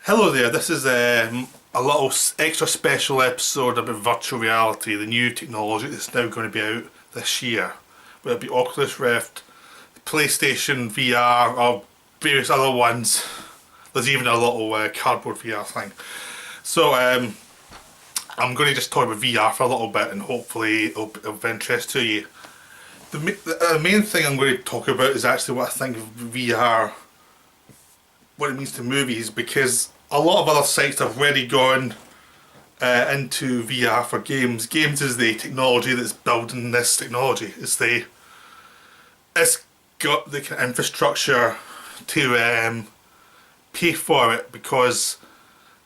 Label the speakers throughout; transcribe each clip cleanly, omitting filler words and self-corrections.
Speaker 1: Hello there, this is a little extra special episode about virtual reality, the new technology that's now going to be out this year. Whether it be Oculus Rift, PlayStation VR, or various other ones. There's even a little cardboard VR thing. So I'm going to just talk about VR for a little bit and hopefully it'll be of interest to you. The main thing I'm going to talk about is actually what I think of VR, what it means to movies, because a lot of other sites have already gone into VR for games. Games is the technology that's building this technology. It's got the kind of infrastructure to pay for it because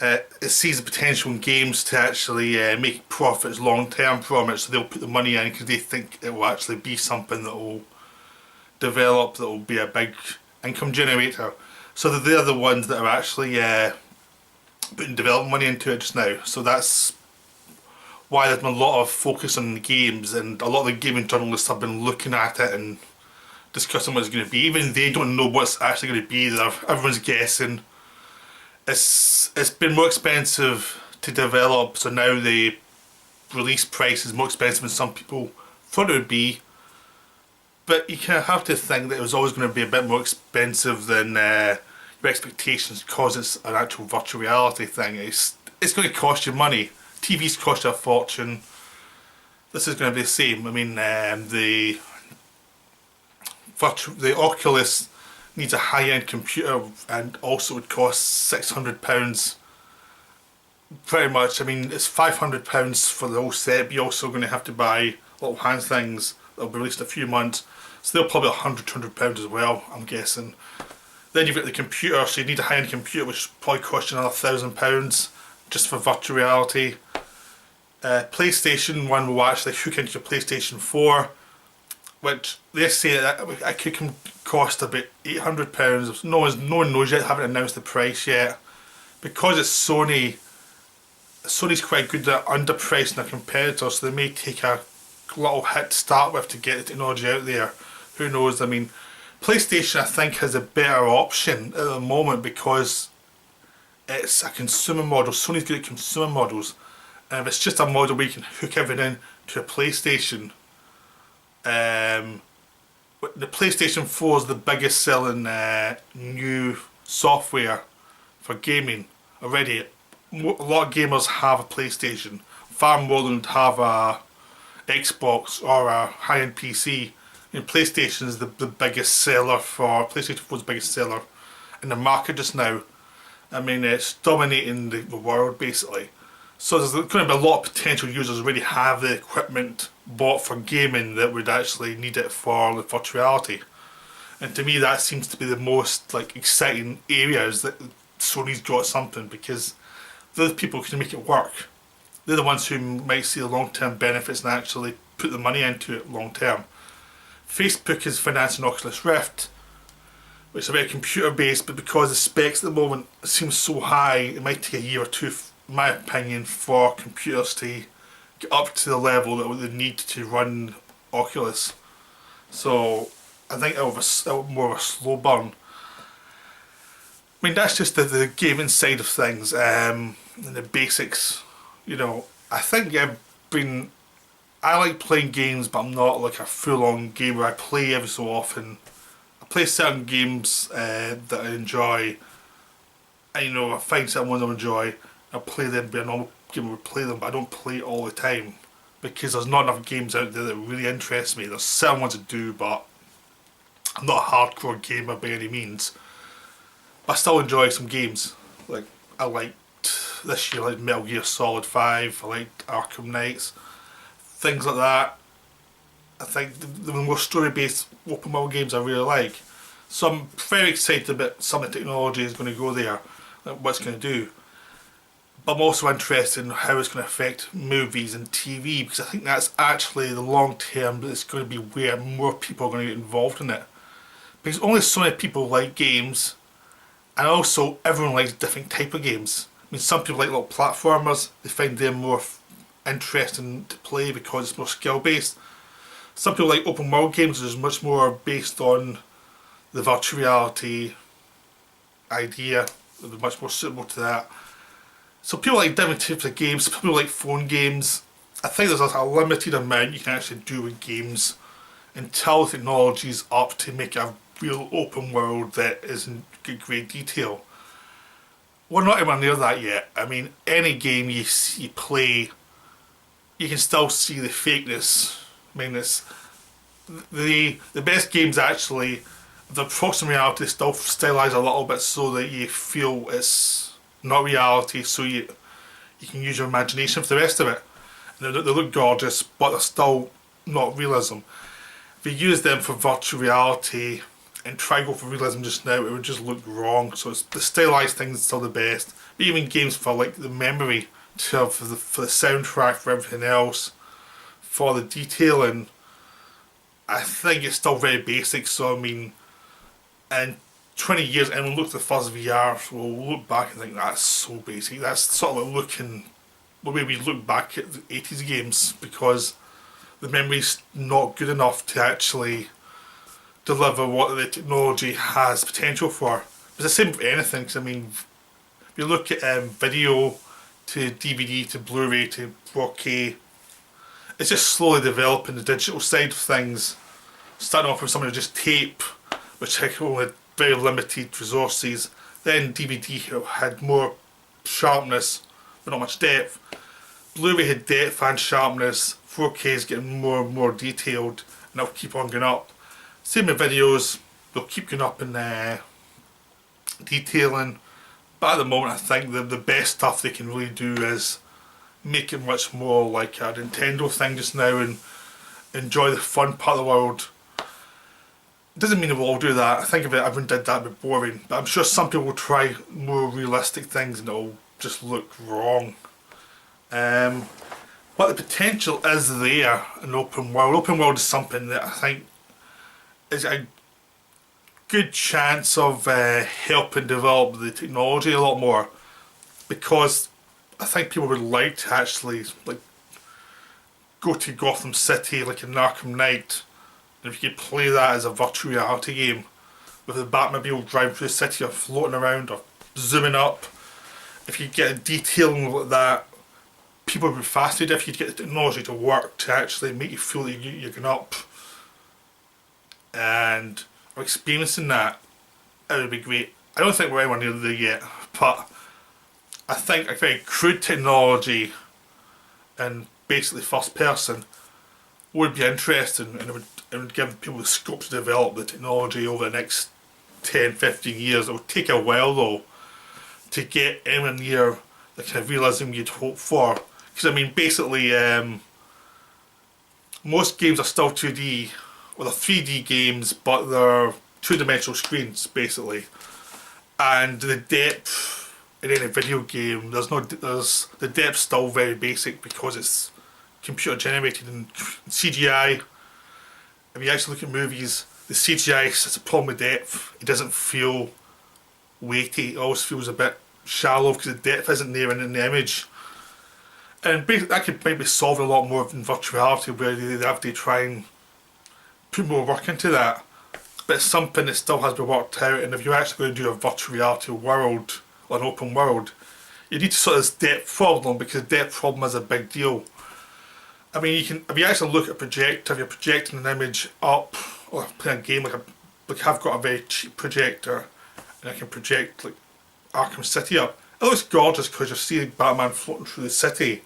Speaker 1: it sees the potential in games to actually make profits long term from it. So they'll put the money in because they think it will actually be something that will develop, that will be a big income generator. So they're the ones that are actually putting development money into it just now. So that's why there's been a lot of focus on the games, and a lot of the gaming journalists have been looking at it and discussing what it's going to be. Even they don't know what's actually going to be. Everyone's guessing. It's been more expensive to develop, so now the release price is more expensive than some people thought it would be. But you kind of have to think that it was always going to be a bit more expensive than your expectations, because it's an actual virtual reality thing. It's going to cost you money. TVs cost you a fortune. This is going to be the same. I mean, the Oculus needs a high-end computer and also would cost £600. Pretty much. I mean, it's £500 for the whole set, but you're also going to have to buy little hand things that'll be released in a few months. So they're probably £100 as well, I'm guessing. Then you've got the computer, so you need a high-end computer, which probably costs you another £1,000 just for virtual reality. PlayStation 1 will actually hook into your PlayStation 4, which they say that it could cost about £800. No one knows yet, haven't announced the price yet. Because it's Sony's quite good at underpricing their competitors, so they may take a little hit to start with to get the technology out there. Who knows? I mean, PlayStation I think has a better option at the moment because it's a consumer model. Sony's good at consumer models, and if it's just a model where you can hook everything to a PlayStation, the PlayStation 4 is the biggest selling new software for gaming already. A lot of gamers have a PlayStation, far more than have a Xbox or a high-end PC. PlayStation is the biggest seller for PlayStation 4 is the biggest seller in the market just now. I mean, it's dominating the world basically. So there's going to be a lot of potential users who already have the equipment bought for gaming that would actually need it for the virtual reality. And to me, that seems to be the most exciting areas that Sony's got something, because they're the people who can make it work. They're the ones who might see the long-term benefits and actually put the money into it long-term. Facebook is financing Oculus Rift, which is a bit computer-based, but because the specs at the moment seem so high, it might take a year or two, in my opinion, for computers to get up to the level that they need to run Oculus. So I think it'll be more of a slow burn. I mean, that's just the gaming side of things, and the basics. I think I like playing games, but I'm not like a full-on gamer. I play every so often. I play certain games that I enjoy. And, I find certain ones I enjoy. I'll play them, be a normal gamer would play them, but I don't play it all the time because there's not enough games out there that really interest me. There's certain ones that do, but I'm not a hardcore gamer by any means. But I still enjoy some games. I liked this year, like Metal Gear Solid 5. I liked Arkham Knights. Things like that. I think the more story-based open world games I really like. So I'm very excited about some of the technology is going to go there, what it's going to do. But I'm also interested in how it's going to affect movies and TV, because I think that's actually the long term, it's going to be where more people are going to get involved in it. Because only so many people like games, and also everyone likes different type of games. I mean, some people like little platformers, they find them more interesting to play because it's more skill based. Some people like open world games, which is much more based on the virtual reality idea that would be much more suitable to that. So people like different types of games, people like phone games. I think there's a limited amount you can actually do with games until technology is up to make a real open world that is in great detail. We're not even near that yet. I mean, any game you play, you can still see the fakeness. I mean, it's the best games actually, the approximate reality still stylized a little bit so that you feel it's not reality, so you can use your imagination for the rest of it. And they look gorgeous, but they're still not realism. If you use them for virtual reality and try to go for realism just now, it would just look wrong. So the stylized things is still the best. But even games for like the memory, for the soundtrack, for everything else, for the detailing, I think it's still very basic. So I mean, in 20 years, and we'll look at the first VR, we'll look back and think that's so basic. That's sort of like looking the way we look back at the 80s games, because the memory's not good enough to actually deliver what the technology has potential for. It's the same for anything, because I mean, if you look at video to DVD to Blu-ray to 4K, it's just slowly developing the digital side of things, starting off with something of just tape, which had only very limited resources. Then DVD had more sharpness, but not much depth. Blu-ray had depth and sharpness. 4K is getting more and more detailed, and it'll keep on going up. Same with videos, they'll keep going up in detailing. But at the moment, I think the best stuff they can really do is make it much more like a Nintendo thing just now and enjoy the fun part of the world. It doesn't mean we'll all do that. I think if everyone did that, it'd be boring. But I'm sure some people will try more realistic things and it'll just look wrong. But the potential is there in open world. Open world is something that I think is a good chance of helping develop the technology a lot more, because I think people would like to actually like go to Gotham City like in Arkham Knight, and if you could play that as a virtual reality game with the Batmobile driving through the city or floating around or zooming up, if you get a detailing like that, people would be fascinated. If you get the technology to work to actually make you feel that you're going up and are experiencing that, it would be great. I don't think we're anywhere near there yet, but I think a very crude technology and basically first person would be interesting, and it would give people the scope to develop the technology over the next 10-15 years. It would take a while though to get anywhere near the kind of realism you'd hope for, because I mean basically most games are still 2D, well they're 3D games but they're two-dimensional screens basically, and the depth in any video game, there's the depth's still very basic because it's computer generated and CGI. If you actually look at movies, the CGI has a problem with depth. It doesn't feel weighty, it always feels a bit shallow because the depth isn't there in the image. And that could maybe solve a lot more in virtual reality, where they have to try and put more work into that. But it's something that still has to be worked out, and if you're actually going to do a virtual reality world, or an open world, you need to sort this depth problem, because depth problem is a big deal. I mean, if you actually look at a projector, if you're projecting an image up, or playing a game like I've got a very cheap projector, and I can project like Arkham City up. It looks gorgeous because you're seeing Batman floating through the city,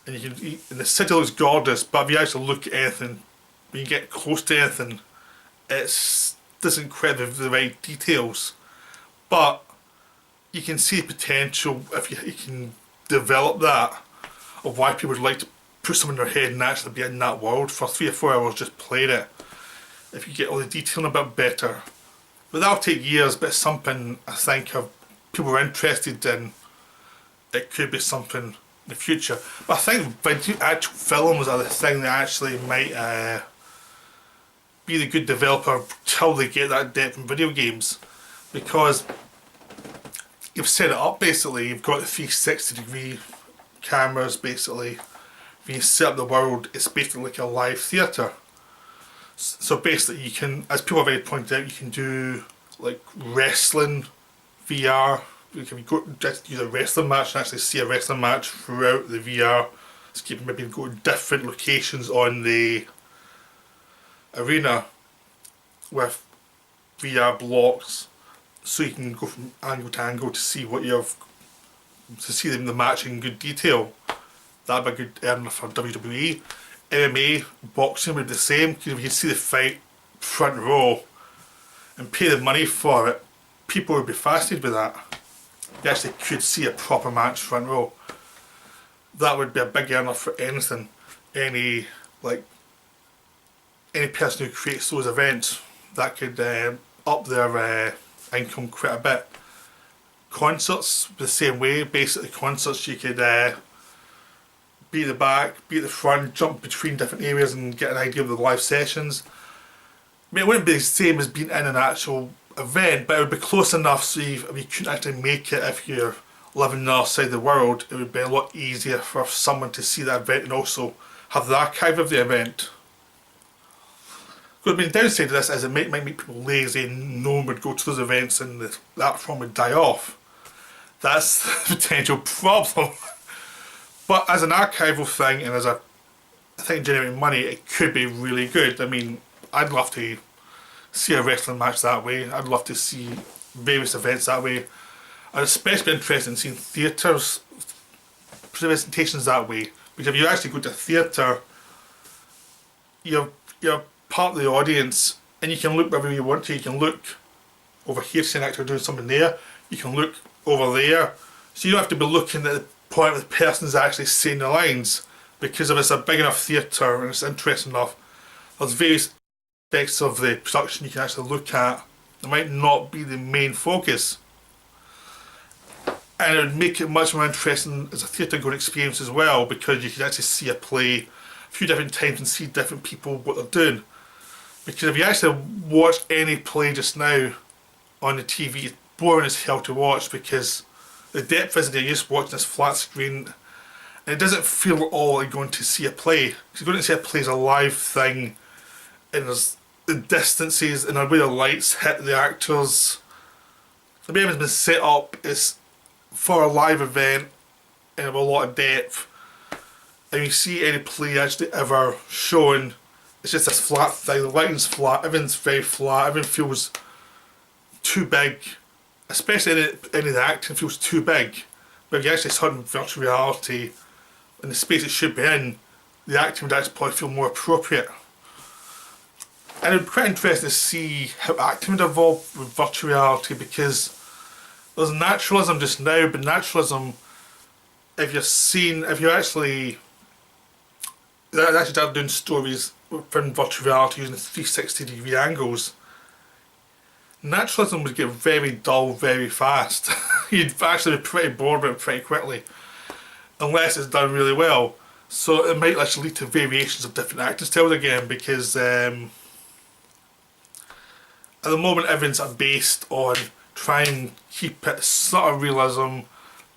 Speaker 1: and and the city looks gorgeous. But if you actually look at anything, when you get close to anything, it doesn't quite have the right details. But you can see the potential if you can develop that, of why people would like to put something in their head and actually be in that world for 3 or 4 hours just playing it. If you get all the detailing a bit better. But that'll take years, but it's something I think people are interested in. It could be something in the future. But I think actual films are the thing that actually might be the good developer till they get that depth in video games. Because you've set it up basically, you've got the 360-degree cameras basically. When you set up the world, it's basically like a live theatre. So basically you can, as people have already pointed out, you can do like wrestling VR, you can go just use a wrestling match and actually see a wrestling match throughout the VR. So you can maybe go to different locations on the arena with VR blocks, so you can go from angle to angle to see what you've to see them in the match in good detail. That'd be a good earner for WWE. MMA, boxing would be the same, because if you could see the fight front row and pay the money for it, people would be fascinated with that. You actually could see a proper match front row. That would be a big earner for anything. Any person who creates those events, that could up their income quite a bit. Concerts, the same way. Basically, concerts you could be at the back, be at the front, jump between different areas and get an idea of the live sessions. I mean, it wouldn't be the same as being in an actual event, but it would be close enough so if you couldn't actually make it, if you're living on the other side of the world, it would be a lot easier for someone to see that event and also have the archive of the event. Because the downside of this is it might make people lazy and no one would go to those events and that form would die off. That's the potential problem. But as an archival thing and as a thing generating money, it could be really good. I mean, I'd love to see a wrestling match that way. I'd love to see various events that way. I'd especially be interested in seeing theatres presentations that way. Because if you actually go to a theatre, you're part of the audience and you can look wherever you want to. You can look over here, see an actor doing something there. You can look over there. So you don't have to be looking at the point where the person's actually saying the lines. Because if it's a big enough theatre and it's interesting enough, there's various aspects of the production you can actually look at. It might not be the main focus. And it would make it much more interesting as a theatre going experience as well, because you can actually see a play a few different times and see different people what they're doing. Because if you actually watch any play just now on the TV, it's boring as hell to watch, because the depth isn't there. You're just watching this flat screen and it doesn't feel at all like going to see a play. Because going to see a play is a live thing and there's the distances and the way the lights hit the actors. The way it's been set up is for a live event and with a lot of depth. And you see any play actually ever shown, it's just this flat thing. The lighting's flat, everything's very flat, everything feels too big. Especially any of the acting feels too big. But if you actually saw it in virtual reality, in the space it should be in, the acting would actually probably feel more appropriate. And it would be quite interesting to see how acting would evolve with virtual reality, because there's naturalism just now, but naturalism, if you're actually started doing stories from virtual reality using 360-degree angles, naturalism would get very dull very fast. You'd actually be pretty bored with it pretty quickly, unless it's done really well. So it might actually lead to variations of different acting styles again, because at the moment everything's based on try and keep it sort of realism,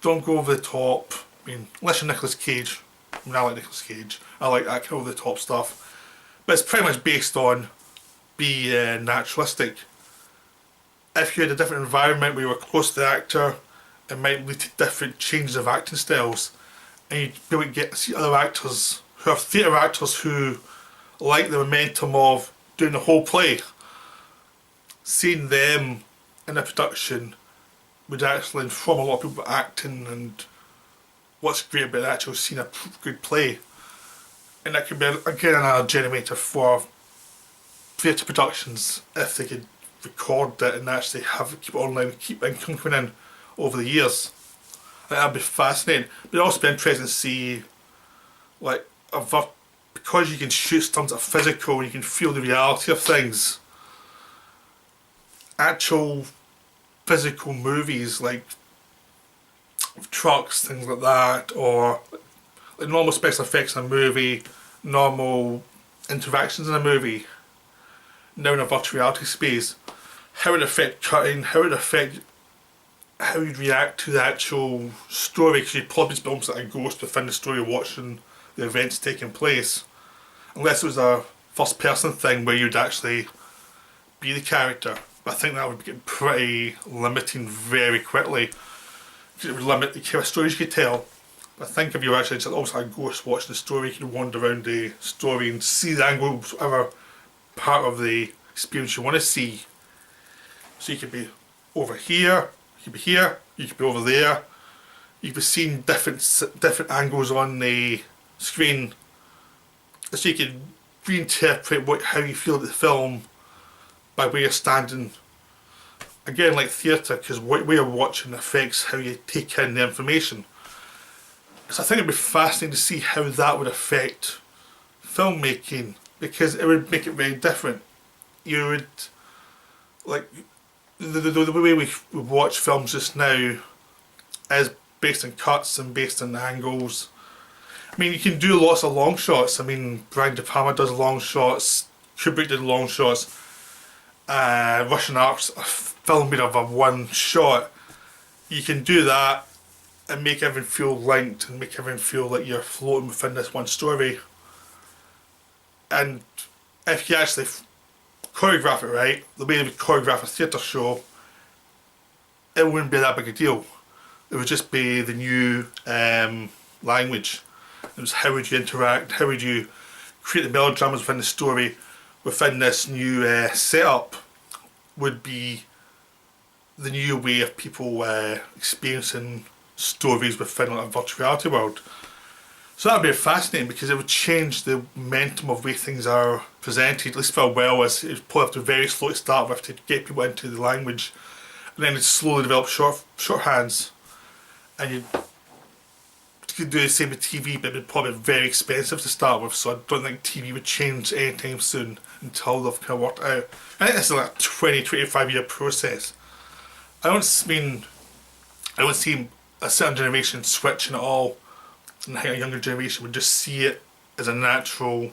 Speaker 1: don't go over the top. I mean, unless you're Nicolas Cage. I mean, I like Nicolas Cage. I like that kind of over the top stuff. But it's pretty much based on be naturalistic. If you had a different environment where you were close to the actor, it might lead to different changes of acting styles. And you'd be able to get to see other actors who are theatre actors who like the momentum of doing the whole play. Seeing them in a production would actually inform a lot of people about acting and what's great about actually seeing a good play. And that could be again another generator for theatre productions if they could record it and actually keep it online and keep income coming in over the years. I think that'd be fascinating. But it'd also be interesting to see, like, because you can shoot stunts that are physical and you can feel the reality of things, actual physical movies like trucks, things like that, or like normal special effects in a movie, normal interactions in a movie, now in a virtual reality space, how it would affect cutting, how it would affect how you'd react to the actual story, because you'd probably just be almost like a ghost within the story watching the events taking place. Unless it was a first person thing where you'd actually be the character. But I think that would get pretty limiting very quickly. it would limit the kind of stories you could tell. But I think if you're actually just also a ghost watching the story, you can wander around the story and see the angles, whatever part of the experience you want to see. So you could be over here, you could be here, you could be over there. You could be seeing different angles on the screen. So you can reinterpret how you feel about the film by where you're standing. Again, like theatre, because what you're watching affects how you take in the information. So I think it'd be fascinating to see how that would affect filmmaking, because it would make it very different. You would, like, the way we watch films just now is based on cuts and based on angles. I mean, you can do lots of long shots. I mean, Brian De Palma does long shots, Kubrick did long shots. Russian Art's a film made of a one shot. You can do that and make everything feel linked and make everything feel like you're floating within this one story. And if you actually choreograph it right, the way they would choreograph a theatre show, it wouldn't be that big a deal. It would just be the new language. It was how would you interact, how would you create the melodramas within the story within this new setup would be the new way of people experiencing stories within like, a virtual reality world. So that would be fascinating because it would change the momentum of the way things are presented, at least for a while, as it would probably have to very slow to start with to get people into the language, and then it'd slowly develop shorthands, and you could do the same with TV, but it would probably be very expensive to start with, so I don't think TV would change anytime soon until they've kind of worked out. I think this is like a 20-25 year process. I don't see a certain generation switching at all, and I think a younger generation would just see it as a natural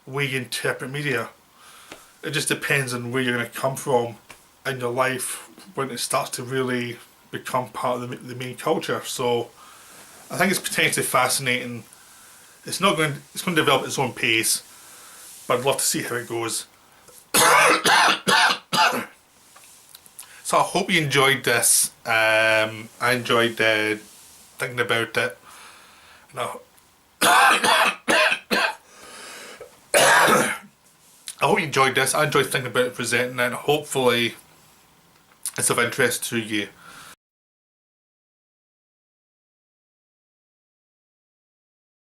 Speaker 1: way you interpret media. It just depends on where you're going to come from in your life when it starts to really become part of the main culture. So I think it's potentially fascinating. It's going to develop its own pace, but I'd love to see how it goes. So I hope you enjoyed this. I enjoyed thinking about it. And I hope you enjoyed this. I enjoyed thinking about it, presenting it, and hopefully it's of interest to you.